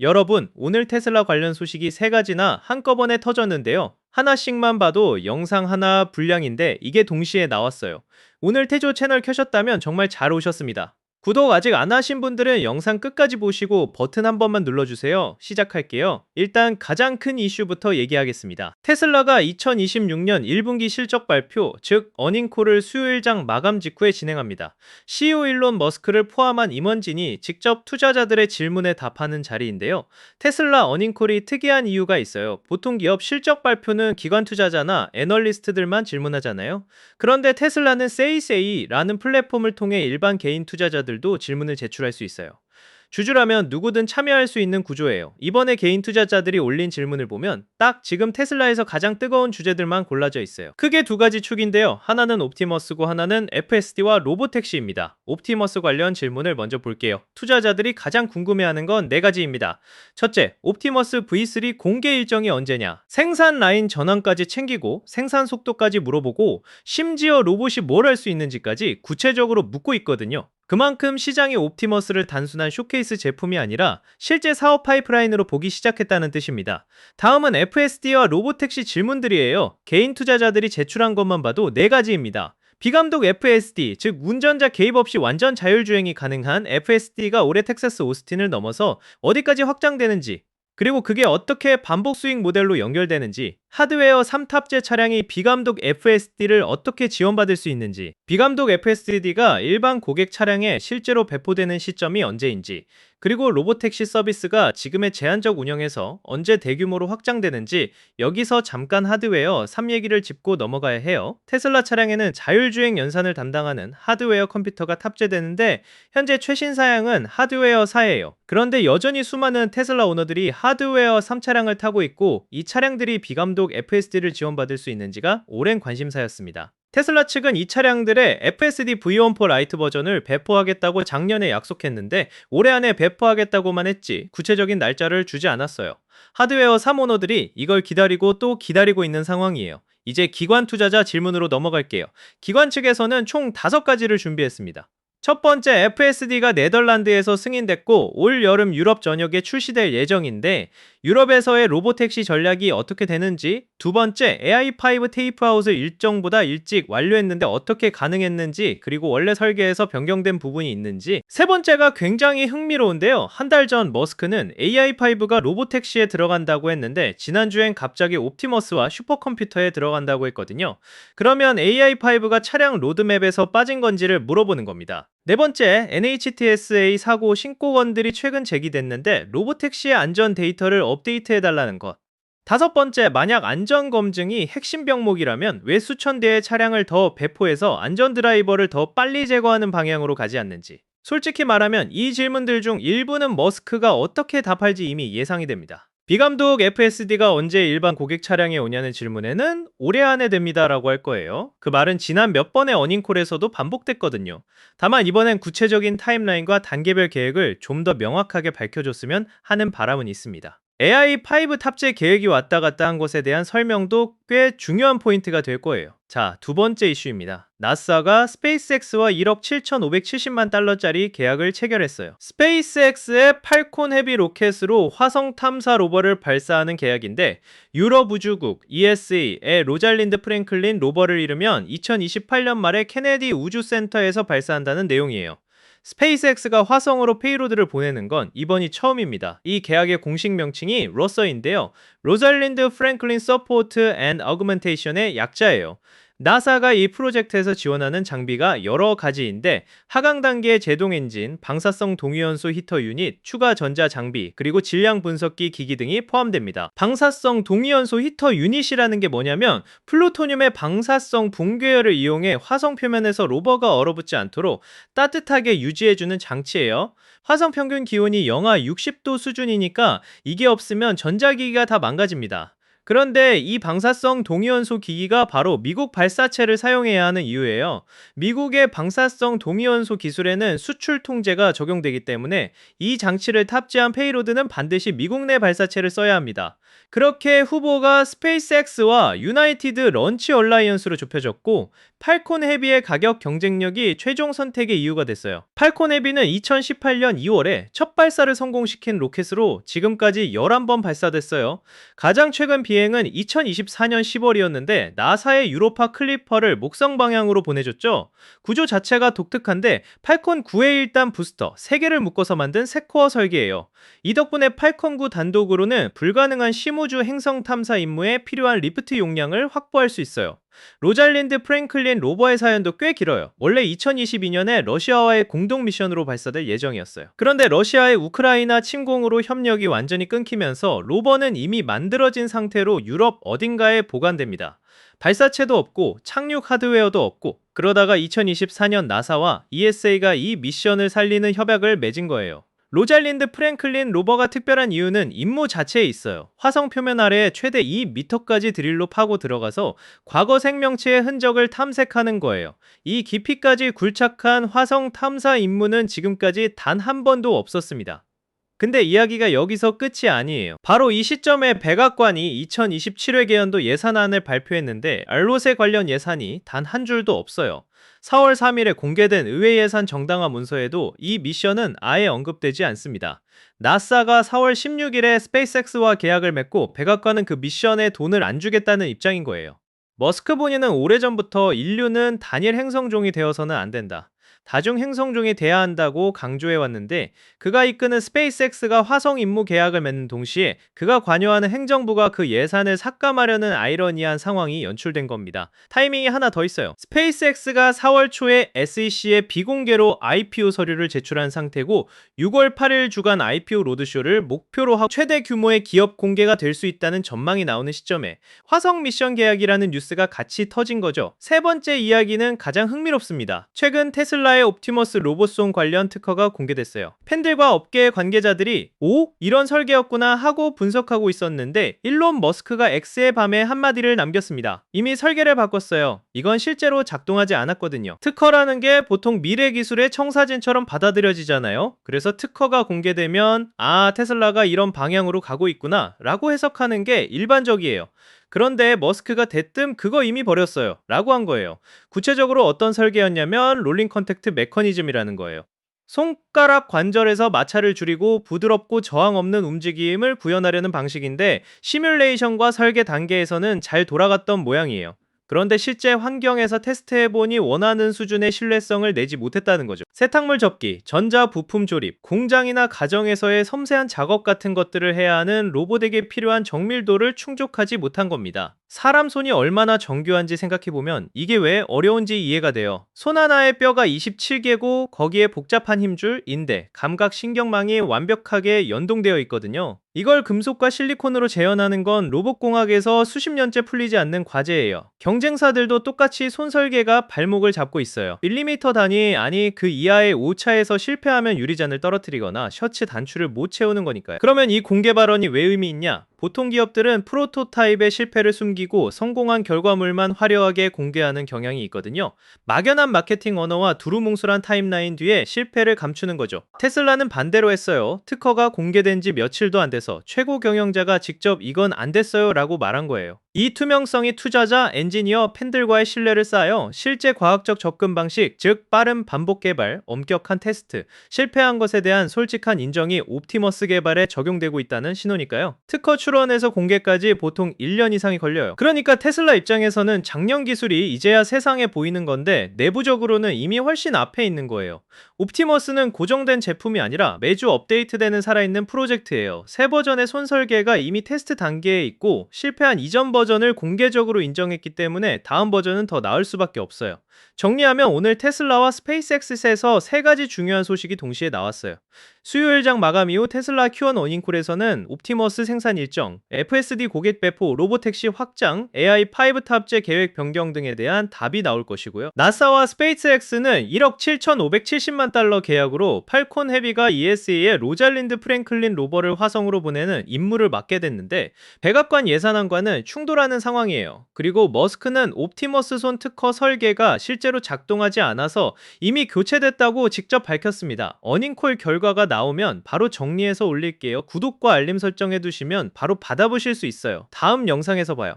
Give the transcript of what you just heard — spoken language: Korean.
여러분, 오늘 테슬라 관련 소식이 세 가지나 한꺼번에 터졌는데요. 하나씩만 봐도 영상 하나 분량인데 이게 동시에 나왔어요. 오늘 태조 채널 켜셨다면 정말 잘 오셨습니다. 구독 아직 안 하신 분들은 영상 끝까지 보시고 버튼 한 번만 눌러주세요. 시작할게요. 일단 가장 큰 이슈부터 얘기하겠습니다. 테슬라가 2026년 1분기 실적 발표, 즉 어닝콜을 수요일장 마감 직후에 진행합니다. CEO 일론 머스크를 포함한 임원진이 직접 투자자들의 질문에 답하는 자리인데요. 테슬라 어닝콜이 특이한 이유가 있어요. 보통 기업 실적 발표는 기관 투자자나 애널리스트들만 질문하잖아요. 그런데 테슬라는 세이세이라는 플랫폼을 통해 일반 개인 투자자들도 질문을 제출할 수 있어요. 주주라면 누구든 참여할 수 있는 구조예요. 이번에 개인 투자자들이 올린 질문을 보면 딱 지금 테슬라에서 가장 뜨거운 주제들만 골라져 있어요. 크게 두 가지 축인데요. 하나는 옵티머스고 하나는 FSD와 로보택시입니다. 옵티머스 관련 질문을 먼저 볼게요. 투자자들이 가장 궁금해하는 건 네 가지입니다. 첫째, 옵티머스 V3 공개 일정이 언제냐? 생산 라인 전환까지 챙기고 생산 속도까지 물어보고 심지어 로봇이 뭘 할 수 있는지까지 구체적으로 묻고 있거든요. 그만큼 시장이 옵티머스를 단순한 쇼케이스 제품이 아니라 실제 사업 파이프라인으로 보기 시작했다는 뜻입니다. 다음은 FSD와 로보택시 질문들이에요. 개인 투자자들이 제출한 것만 봐도 네 가지입니다. 비감독 FSD, 즉 운전자 개입 없이 완전 자율주행이 가능한 FSD가 올해 텍사스 오스틴을 넘어서 어디까지 확장되는지, 그리고 그게 어떻게 반복 수익 모델로 연결되는지, 하드웨어 3탑재 차량이 비감독 FSD를 어떻게 지원받을 수 있는지, 비감독 FSD가 일반 고객 차량에 실제로 배포되는 시점이 언제인지, 그리고 로보택시 서비스가 지금의 제한적 운영에서 언제 대규모로 확장되는지, 여기서 잠깐 하드웨어 3 얘기를 짚고 넘어가야 해요. 테슬라 차량에는 자율주행 연산을 담당하는 하드웨어 컴퓨터가 탑재되는데 현재 최신 사양은 하드웨어 4예요. 그런데 여전히 수많은 테슬라 오너들이 하드웨어 3 차량을 타고 있고 이 차량들이 비감독 FSD를 지원받을 수 있는지가 오랜 관심사였습니다. 테슬라 측은 이 차량들의 FSD V14 라이트 버전을 배포하겠다고 작년에 약속했는데 올해 안에 배포하겠다고만 했지 구체적인 날짜를 주지 않았어요. 하드웨어 3 오너들이 이걸 기다리고 또 기다리고 있는 상황이에요. 이제 기관 투자자 질문으로 넘어갈게요. 기관 측에서는 총 5가지를 준비했습니다. 첫 번째, FSD가 네덜란드에서 승인됐고 올 여름 유럽 전역에 출시될 예정인데 유럽에서의 로보택시 전략이 어떻게 되는지, 두 번째, AI5 테이프아웃을 일정보다 일찍 완료했는데 어떻게 가능했는지, 그리고 원래 설계에서 변경된 부분이 있는지, 세 번째가 굉장히 흥미로운데요. 한 달 전 머스크는 AI5가 로보택시에 들어간다고 했는데 지난주엔 갑자기 옵티머스와 슈퍼컴퓨터에 들어간다고 했거든요. 그러면 AI5가 차량 로드맵에서 빠진 건지를 물어보는 겁니다. 네 번째, NHTSA 사고 신고건들이 최근 제기됐는데 로보택시의 안전 데이터를 업데이트해달라는 것. 다섯 번째, 만약 안전검증이 핵심 병목이라면 왜 수천 대의 차량을 더 배포해서 안전 드라이버를 더 빨리 제거하는 방향으로 가지 않는지. 솔직히 말하면 이 질문들 중 일부는 머스크가 어떻게 답할지 이미 예상이 됩니다. 비감독 FSD가 언제 일반 고객 차량에 오냐는 질문에는 올해 안에 됩니다 라고 할 거예요. 그 말은 지난 몇 번의 어닝콜에서도 반복됐거든요. 다만 이번엔 구체적인 타임라인과 단계별 계획을 좀 더 명확하게 밝혀줬으면 하는 바람은 있습니다. AI5 탑재 계획이 왔다 갔다 한 것에 대한 설명도 꽤 중요한 포인트가 될 거예요. 자, 두 번째 이슈입니다. 나사가 스페이스X와 1억 7,570만 달러짜리 계약을 체결했어요. 스페이스X의 팔콘 헤비 로켓으로 화성 탐사 로버를 발사하는 계약인데 유럽 우주국 ESA의 로잘린드 프랭클린 로버를 이르면 2028년 말에 케네디 우주센터에서 발사한다는 내용이에요. 스페이스X가 화성으로 페이로드를 보내는 건 이번이 처음입니다. 이 계약의 공식 명칭이 로서인데요. 로잘린드 프랭클린 서포트 앤 어그멘테이션의 약자예요. 나사가 이 프로젝트에서 지원하는 장비가 여러 가지인데 하강 단계의 제동 엔진, 방사성 동위원소 히터 유닛, 추가 전자 장비, 그리고 질량 분석기 기기 등이 포함됩니다. 방사성 동위원소 히터 유닛이라는 게 뭐냐면 플루토늄의 방사성 붕괴열을 이용해 화성 표면에서 로버가 얼어붙지 않도록 따뜻하게 유지해주는 장치예요. 화성 평균 기온이 영하 60도 수준이니까 이게 없으면 전자기기가 다 망가집니다. 그런데 이 방사성 동위원소 기기가 바로 미국 발사체를 사용해야 하는 이유예요. 미국의 방사성 동위원소 기술에는 수출 통제가 적용되기 때문에 이 장치를 탑재한 페이로드는 반드시 미국 내 발사체를 써야 합니다. 그렇게 후보가 스페이스X와 유나이티드 런치 얼라이언스로 좁혀졌고 팔콘 헤비의 가격 경쟁력이 최종 선택의 이유가 됐어요. 팔콘 헤비는 2018년 2월에 첫 발사를 성공시킨 로켓으로 지금까지 11번 발사됐어요. 가장 최근 비행은 2024년 10월이었는데 나사의 유로파 클리퍼를 목성 방향으로 보내줬죠. 구조 자체가 독특한데 팔콘 9의 1단 부스터 3개를 묶어서 만든 세코어 설계예요. 이 덕분에 팔콘 9 단독으로는 불가능한 심우주 행성 탐사 임무에 필요한 리프트 용량을 확보할 수 있어요. 로잘린드 프랭클린 로버의 사연도 꽤 길어요. 원래 2022년에 러시아와의 공동 미션으로 발사될 예정이었어요. 그런데 러시아의 우크라이나 침공으로 협력이 완전히 끊기면서 로버는 이미 만들어진 상태로 유럽 어딘가에 보관됩니다. 발사체도 없고 착륙 하드웨어도 없고, 그러다가 2024년 나사와 ESA가 이 미션을 살리는 협약을 맺은 거예요. 로잘린드 프랭클린 로버가 특별한 이유는 임무 자체에 있어요. 화성 표면 아래에 최대 2m까지 드릴로 파고 들어가서 과거 생명체의 흔적을 탐색하는 거예요. 이 깊이까지 굴착한 화성 탐사 임무는 지금까지 단 한 번도 없었습니다. 근데 이야기가 여기서 끝이 아니에요. 바로 이 시점에 백악관이 2027회 개연도 예산안을 발표했는데 알롯에 관련 예산이 단 한 줄도 없어요. 4월 3일에 공개된 의회 예산 정당화 문서에도 이 미션은 아예 언급되지 않습니다. 나사가 4월 16일에 스페이스X와 계약을 맺고 백악관은 그 미션에 돈을 안 주겠다는 입장인 거예요. 머스크 본인은 오래전부터 인류는 단일 행성종이 되어서는 안 된다, 다중 행성종이 돼야 한다고 강조해왔는데, 그가 이끄는 스페이스X가 화성 임무 계약을 맺는 동시에 그가 관여하는 행정부가 그 예산을 삭감하려는 아이러니한 상황이 연출된 겁니다. 타이밍이 하나 더 있어요. 스페이스X가 4월 초에 SEC에 비공개로 IPO 서류를 제출한 상태고, 6월 8일 주간 IPO 로드쇼를 목표로 하고 최대 규모의 기업 공개가 될 수 있다는 전망이 나오는 시점에 화성 미션 계약이라는 뉴스가 같이 터진 거죠. 세 번째 이야기는 가장 흥미롭습니다. 최근 테슬라의 옵티머스 로봇송 관련 특허가 공개됐어요. 팬들과 업계 관계자들이 오? 이런 설계였구나 하고 분석하고 있었는데, 일론 머스크가 X의 밤에 한마디를 남겼습니다. 이미 설계를 바꿨어요. 이건 실제로 작동하지 않았거든요. 특허라는 게 보통 미래 기술의 청사진처럼 받아들여지잖아요. 그래서 특허가 공개되면 테슬라가 이런 방향으로 가고 있구나 라고 해석하는 게 일반적이에요. 그런데 머스크가 대뜸 그거 이미 버렸어요 라고 한 거예요. 구체적으로 어떤 설계였냐면 롤링 컨택트 메커니즘이라는 거예요. 손가락 관절에서 마찰을 줄이고 부드럽고 저항 없는 움직임을 구현하려는 방식인데, 시뮬레이션과 설계 단계에서는 잘 돌아갔던 모양이에요. 그런데 실제 환경에서 테스트해보니 원하는 수준의 신뢰성을 내지 못했다는 거죠. 세탁물 접기, 전자 부품 조립, 공장이나 가정에서의 섬세한 작업 같은 것들을 해야 하는 로봇에게 필요한 정밀도를 충족하지 못한 겁니다. 사람 손이 얼마나 정교한지 생각해보면 이게 왜 어려운지 이해가 돼요. 손 하나의 뼈가 27개고 거기에 복잡한 힘줄, 인대, 감각, 신경망이 완벽하게 연동되어 있거든요. 이걸 금속과 실리콘으로 재현하는 건 로봇공학에서 수십 년째 풀리지 않는 과제예요. 경쟁사들도 똑같이 손 설계가 발목을 잡고 있어요. 밀리미터 단위, 아니 그 이하의 오차에서 실패하면 유리잔을 떨어뜨리거나 셔츠 단추를 못 채우는 거니까요. 그러면 이 공개 발언이 왜 의미 있냐? 보통 기업들은 프로토타입의 실패를 숨기고 성공한 결과물만 화려하게 공개하는 경향이 있거든요. 막연한 마케팅 언어와 두루뭉술한 타임라인 뒤에 실패를 감추는 거죠. 테슬라는 반대로 했어요. 특허가 공개된 지 며칠도 안 돼서 최고 경영자가 직접 이건 안 됐어요 라고 말한 거예요. 이 투명성이 투자자, 엔지니어, 팬들과의 신뢰를 쌓여 실제 과학적 접근 방식, 즉 빠른 반복 개발, 엄격한 테스트, 실패한 것에 대한 솔직한 인정이 옵티머스 개발에 적용되고 있다는 신호니까요. 특허 출원에서 공개까지 보통 1년 이상이 걸려요. 그러니까 테슬라 입장에서는 작년 기술이 이제야 세상에 보이는 건데 내부적으로는 이미 훨씬 앞에 있는 거예요. 옵티머스는 고정된 제품이 아니라 매주 업데이트되는 살아있는 프로젝트예요. 새 버전의 손 설계가 이미 테스트 단계에 있고 실패한 이전 버전을 공개적으로 인정했기 때문에 다음 버전은 더 나을 수밖에 없어요. 정리하면 오늘 테슬라와 스페이스X에서 세 가지 중요한 소식이 동시에 나왔어요. 수요일장 마감 이후 테슬라 Q1 어닝콜에서는 옵티머스 생산 일정, FSD 고객 배포, 로보택시 확장, AI5 탑재 계획 변경 등에 대한 답이 나올 것이고요. 나사와 스페이스X는 1억 7,570만 달러 계약으로 팔콘 헤비가 ESA의 로잘린드 프랭클린 로버를 화성으로 보내는 임무를 맡게 됐는데, 백악관 예산안과는 충돌하는 상황이에요. 그리고 머스크는 옵티머스 손 특허 설계가 실제로 작동하지 않아서 이미 교체됐다고 직접 밝혔습니다. 어닝콜 결과가 나오면 바로 정리해서 올릴게요. 구독과 알림 설정해 두시면 바로 받아보실 수 있어요. 다음 영상에서 봐요.